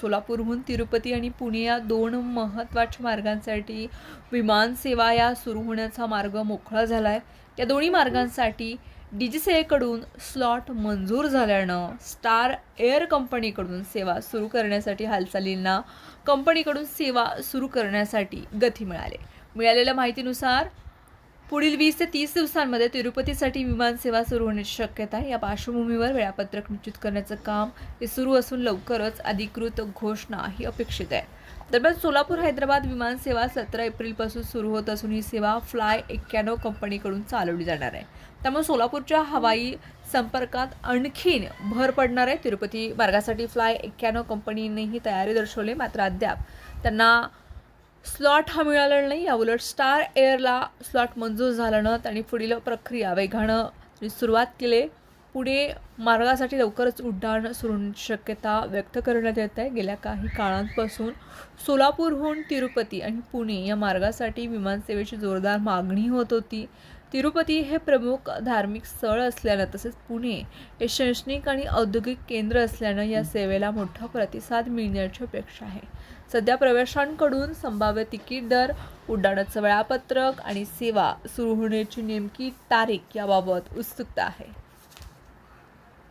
सोलापूरहून तिरुपती आणि पुणे या दोन महत्त्वाच्या मार्गांसाठी विमानसेवा या सुरू होण्याचा मार्ग मोकळा झाला आहे. या दोन्ही मार्गांसाठी DGCAकडून स्लॉट मंजूर झाल्यानं स्टार एअर कंपनीकडून सेवा सुरू करण्यासाठी हालचालींना कंपनीकडून सेवा सुरू करण्यासाठी गती मिळालेल्या माहितीनुसार पुढील 20 ते 30 दिवसांमध्ये तिरुपतीसाठी विमानसेवा सुरू होण्याची शक्यता आहे. या पार्श्वभूमीवर वेळापत्रक निश्चित करण्याचं काम हे सुरू असून लवकरच अधिकृत घोषणा ही अपेक्षित आहे. दरम्यान सोलापूर हैदराबाद विमानसेवा 17 एप्रिलपासून सुरू होत असून ही सेवा फ्लाय 91 कंपनीकडून चालवली जाणार आहे. त्यामुळे सोलापूरच्या हवाई संपर्कात आणखीन भर पडणार आहे. तिरुपती मार्गासाठी फ्लाय 91 कंपनीनेही तयारी दर्शवली, मात्र अद्याप त्यांना स्लॉट मिळालेला नाही. याउलट स्टार एअरला स्लॉट मंजूर झाल्यानं त्यांनी पुढील प्रक्रिया वेगानं सुरुवात केली. पुणे मार्गासाठी लवकरच उड्डाण सुरू होण्याची शक्यता व्यक्त करण्यात येत आहे. गेल्या काही काळांपासून सोलापूरहून तिरुपती आणि पुणे या मार्गासाठी विमानसेवेची जोरदार मागणी होत होती. तिरुपती हे प्रमुख धार्मिक स्थळ असल्यानं तसेच पुणे हे शैक्षणिक आणि औद्योगिक केंद्र असल्यानं या सेवेला मोठा प्रतिसाद मिळण्याची अपेक्षा आहे. सध्या प्रवाशांकडून संभाव्य तिकीट दर, उड्डाणाचं वेळापत्रक आणि सेवा सुरू होण्याची नेमकी तारीख याबाबत उत्सुकता आहे.